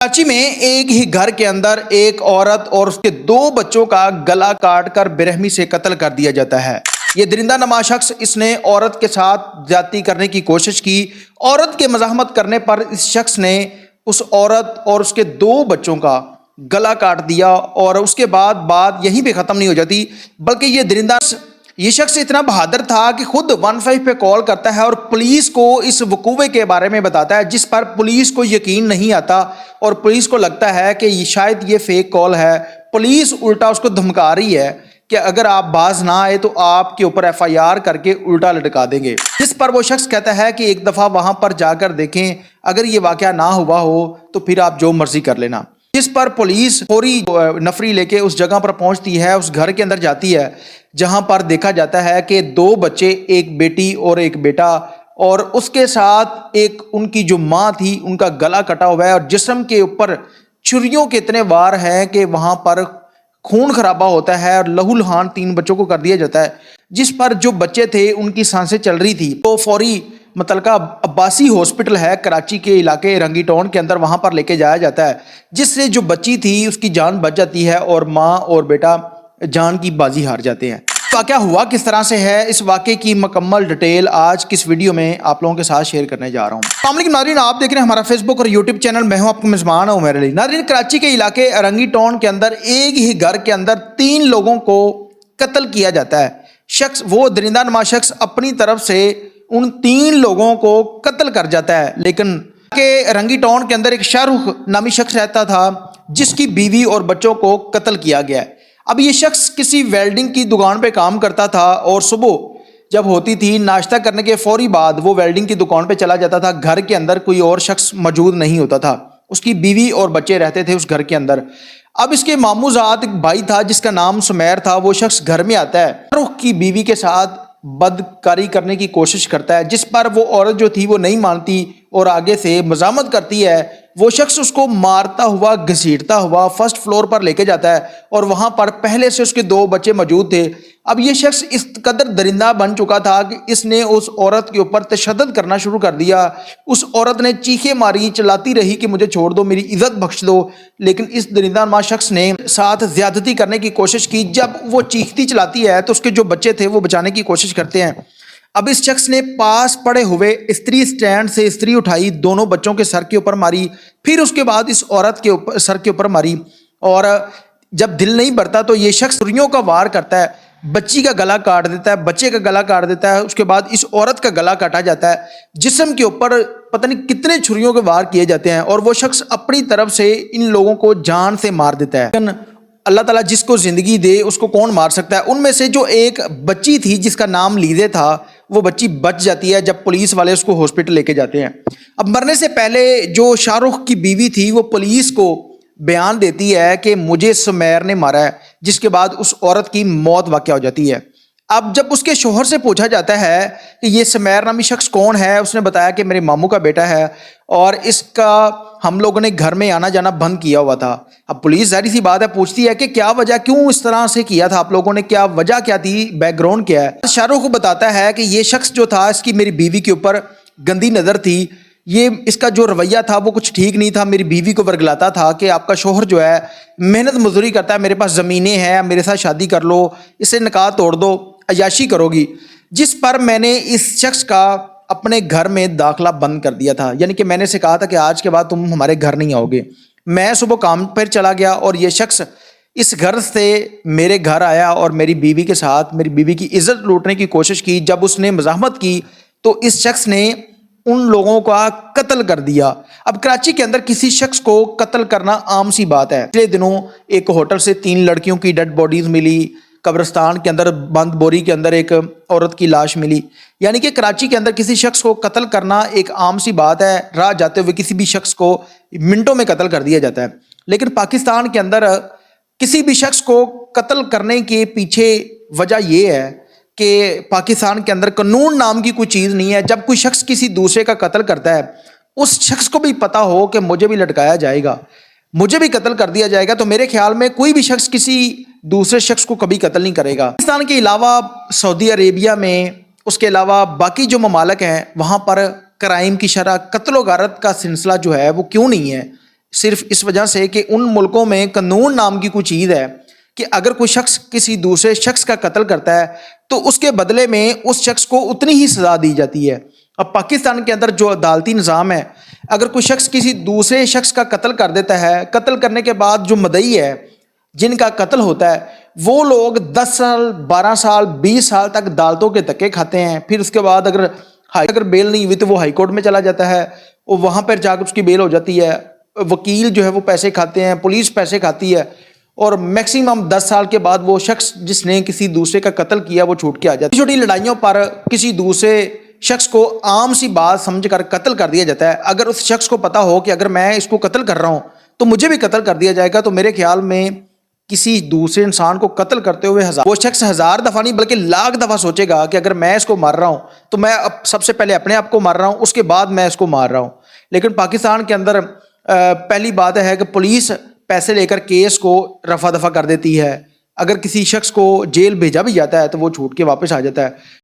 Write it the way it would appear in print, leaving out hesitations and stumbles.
کراچی میں ایک ہی گھر کے اندر ایک عورت اور اس کے 2 بچوں کا گلا کاٹ کر بے رحمی سے قتل کر دیا جاتا ہے۔ یہ درندہ نما شخص اس نے عورت کے ساتھ زیادتی کرنے کی کوشش کی۔ عورت کے مزاحمت کرنے پر اس شخص نے اس عورت اور اس کے 2 بچوں کا گلا کاٹ دیا، اور اس کے بعد بات یہیں پہ ختم نہیں ہو جاتی، بلکہ یہ شخص اتنا بہادر تھا کہ خود 15 پہ کال کرتا ہے اور پولیس کو اس وقوعے کے بارے میں بتاتا ہے، جس پر پولیس کو یقین نہیں آتا اور پولیس کو لگتا ہے کہ شاید یہ فیک کال ہے۔ پولیس الٹا اس کو دھمکا رہی ہے کہ اگر آپ باز نہ آئے تو آپ کے اوپر FIR کر کے الٹا لٹکا دیں گے، جس پر وہ شخص کہتا ہے کہ ایک دفعہ وہاں پر جا کر دیکھیں، اگر یہ واقعہ نہ ہوا ہو تو پھر آپ جو مرضی کر لینا۔ جس پر پولیس فوری نفری لے کے اس جگہ پر پہنچتی ہے، اس گھر کے اندر جاتی ہے، جہاں پر دیکھا جاتا ہے کہ 2 بچے، ایک بیٹی اور ایک بیٹا، اور اس کے ساتھ ایک ان کی جو ماں تھی، ان کا گلا کٹا ہوا ہے اور جسم کے اوپر چھریوں کے اتنے وار ہیں کہ وہاں پر خون خرابہ ہوتا ہے اور لہو لہان 3 بچوں کو کر دیا جاتا ہے۔ جس پر جو بچے تھے ان کی سانسیں چل رہی تھی، تو فوری متعلقہ عباسی ہاسپٹل ہے کراچی کے علاقے رنگی ٹاؤن کے اندر، وہاں پر لے کے جایا جاتا ہے، جس سے جو بچی تھی اس کی جان بچ جاتی ہے اور ماں اور بیٹا جان کی بازی ہار جاتے ہیں۔ واقعہ ہوا کس طرح سے ہے، اس واقعے کی مکمل ڈیٹیل آج کس ویڈیو میں آپ لوگوں کے ساتھ شیئر کرنے جا رہا ہوں۔ السلام علیکم ناظرین، آپ دیکھ رہے ہیں ہمارا فیس بک اور یوٹیوب چینل، میں ہوں آپ کا میزبان عمیر علی۔ ناظرین، کراچی کے علاقے رنگی ٹاؤن کے اندر ایک ہی گھر کے اندر 3 لوگوں کو قتل کیا جاتا ہے۔ وہ درندہ نما شخص اپنی طرف سے ان 3 لوگوں کو قتل کر جاتا ہے، لیکن رنگی ٹاؤن کے اندر ایک شاہ رخ نامی شخص رہتا تھا، جس کی بیوی اور بچوں کو قتل کیا گیا ہے۔ اب یہ شخص کسی ویلڈنگ کی دکان پہ کام کرتا تھا، اور صبح جب ہوتی تھی ناشتہ کرنے کے فوری بعد وہ ویلڈنگ کی دکان پہ چلا جاتا تھا۔ گھر کے اندر کوئی اور شخص موجود نہیں ہوتا تھا، اس کی بیوی اور بچے رہتے تھے اس گھر کے اندر۔ اب اس کے ماموں زاد ایک بھائی تھا جس کا نام سمیر تھا، وہ شخص گھر میں آتا ہے، رخ کی بیوی کے ساتھ بدکاری کرنے کی کوشش کرتا ہے، جس پر وہ عورت جو تھی وہ نہیں مانتی اور آگے سے مزاحمت کرتی ہے۔ وہ شخص اس کو مارتا ہوا گھسیٹتا ہوا فرسٹ فلور پر لے کے جاتا ہے، اور وہاں پر پہلے سے اس کے 2 بچے موجود تھے۔ اب یہ شخص اس قدر درندہ بن چکا تھا کہ اس نے اس عورت کے اوپر تشدد کرنا شروع کر دیا۔ اس عورت نے چیخیں ماری، چلاتی رہی کہ مجھے چھوڑ دو، میری عزت بخش دو، لیکن اس درندہ نما شخص نے ساتھ زیادتی کرنے کی کوشش کی۔ جب وہ چیختی چلاتی ہے تو اس کے جو بچے تھے وہ بچانے کی کوشش کرتے ہیں۔ اب اس شخص نے پاس پڑے ہوئے استری سٹینڈ سے استری اٹھائی، دونوں بچوں کے سر کے اوپر ماری، پھر اس کے بعد اس عورت کے سر کے اوپر ماری، اور جب دل نہیں بھرتا تو یہ شخص چھریوں کا وار کرتا ہے، بچی کا گلا کاٹ دیتا ہے، بچے کا گلا کاٹ دیتا ہے۔ اس کے بعد اس عورت کا گلا کاٹا جاتا ہے، جسم کے اوپر پتہ نہیں کتنے چھریوں کے وار کیے جاتے ہیں، اور وہ شخص اپنی طرف سے ان لوگوں کو جان سے مار دیتا ہے۔ لیکن اللہ تعالیٰ جس کو زندگی دے اس کو کون مار سکتا ہے۔ ان میں سے جو ایک بچی تھی جس کا نام لیزے تھا، وہ بچی بچ جاتی ہے جب پولیس والے اس کو ہاسپٹل لے کے جاتے ہیں۔ اب مرنے سے پہلے جو شاہ رخ کی بیوی تھی وہ پولیس کو بیان دیتی ہے کہ مجھے سمیر نے مارا ہے، جس کے بعد اس عورت کی موت واقع ہو جاتی ہے۔ اب جب اس کے شوہر سے پوچھا جاتا ہے کہ یہ سمیر نامی شخص کون ہے، اس نے بتایا کہ میرے ماموں کا بیٹا ہے، اور اس کا ہم لوگوں نے گھر میں آنا جانا بند کیا ہوا تھا۔ اب پولیس ظاہر سی بات ہے پوچھتی ہے کہ کیا وجہ، کیوں اس طرح سے کیا تھا آپ لوگوں نے، کیا وجہ کیا تھی، بیک گراؤنڈ کیا ہے۔ شاہ رخ کو بتاتا ہے کہ یہ شخص جو تھا اس کی میری بیوی کے اوپر گندی نظر تھی، یہ اس کا جو رویہ تھا وہ کچھ ٹھیک نہیں تھا، میری بیوی کو ورگلاتا تھا کہ آپ کا شوہر جو ہے محنت مزدوری کرتا ہے، میرے پاس زمینیں ہیں، میرے ساتھ شادی کر لو، اس سے نکاح توڑ دو، عیاشی کرو گی، جس پر میں نے اس شخص کا اپنے گھر میں داخلہ بند کر دیا تھا۔ یعنی کہ میں نے اسے کہا تھا کہ آج کے بعد تم ہمارے گھر نہیں آؤ گے۔ میں صبح کام پر چلا گیا اور یہ شخص اس گھر سے میرے گھر آیا اور میری بیوی کے ساتھ میری بیوی کی عزت لوٹنے کی کوشش کی۔ جب اس نے مزاحمت کی تو اس شخص نے ان لوگوں کا قتل کر دیا۔ اب کراچی کے اندر کسی شخص کو قتل کرنا عام سی بات ہے۔ پچھلے دنوں ایک ہوٹل سے 3 لڑکیوں کی ڈیڈ باڈیز ملی، قبرستان کے اندر بند بوری کے اندر ایک عورت کی لاش ملی۔ یعنی کہ کراچی کے اندر کسی شخص کو قتل کرنا ایک عام سی بات ہے، راہ جاتے ہوئے کسی بھی شخص کو منٹوں میں قتل کر دیا جاتا ہے۔ لیکن پاکستان کے اندر کسی بھی شخص کو قتل کرنے کے پیچھے وجہ یہ ہے کہ پاکستان کے اندر قانون نام کی کوئی چیز نہیں ہے۔ جب کوئی شخص کسی دوسرے کا قتل کرتا ہے، اس شخص کو بھی پتا ہو کہ مجھے بھی لٹکایا جائے گا، مجھے بھی قتل کر دیا جائے گا، تو میرے خیال میں کوئی بھی شخص کسی دوسرے شخص کو کبھی قتل نہیں کرے گا۔ پاکستان کے علاوہ سعودی عربیہ میں، اس کے علاوہ باقی جو ممالک ہیں، وہاں پر کرائم کی شرح، قتل و غارت کا سلسلہ جو ہے وہ کیوں نہیں ہے؟ صرف اس وجہ سے کہ ان ملکوں میں قانون نام کی کوئی چیز ہے کہ اگر کوئی شخص کسی دوسرے شخص کا قتل کرتا ہے تو اس کے بدلے میں اس شخص کو اتنی ہی سزا دی جاتی ہے۔ اب پاکستان کے اندر جو عدالتی نظام ہے، اگر کوئی شخص کسی دوسرے شخص کا قتل کر دیتا ہے، قتل کرنے کے بعد جو مدعی ہے جن کا قتل ہوتا ہے وہ لوگ 10 سال 12 سال 20 سال تک عدالتوں کے دھکے کھاتے ہیں۔ پھر اس کے بعد اگر بیل نہیں ہوئی تو وہ ہائی کورٹ میں چلا جاتا ہے، اور وہاں پر جا کے اس کی بیل ہو جاتی ہے۔ وکیل جو ہے وہ پیسے کھاتے ہیں، پولیس پیسے کھاتی ہے، اور میکسیمم 10 سال کے بعد وہ شخص جس نے کسی دوسرے کا قتل کیا وہ چھوٹ کے آ جاتا ہے۔ چھوٹی لڑائیوں پر کسی دوسرے شخص کو عام سی بات سمجھ کر قتل کر دیا جاتا ہے۔ اگر اس شخص کو پتا ہو کہ اگر میں اس کو قتل کر رہا ہوں تو مجھے بھی قتل کر دیا جائے گا، تو میرے خیال میں کسی دوسرے انسان کو قتل کرتے ہوئے وہ شخص 1000 دفعہ نہیں بلکہ لاکھ دفعہ سوچے گا کہ اگر میں اس کو مار رہا ہوں تو میں سب سے پہلے اپنے آپ کو مار رہا ہوں، اس کے بعد میں اس کو مار رہا ہوں۔ لیکن پاکستان کے اندر پہلی بات ہے کہ پولیس پیسے لے کر کیس کو رفع دفع کر دیتی ہے۔ اگر کسی شخص کو جیل بھیجا بھی جاتا ہے تو وہ چھوٹ کے واپس آ جاتا ہے۔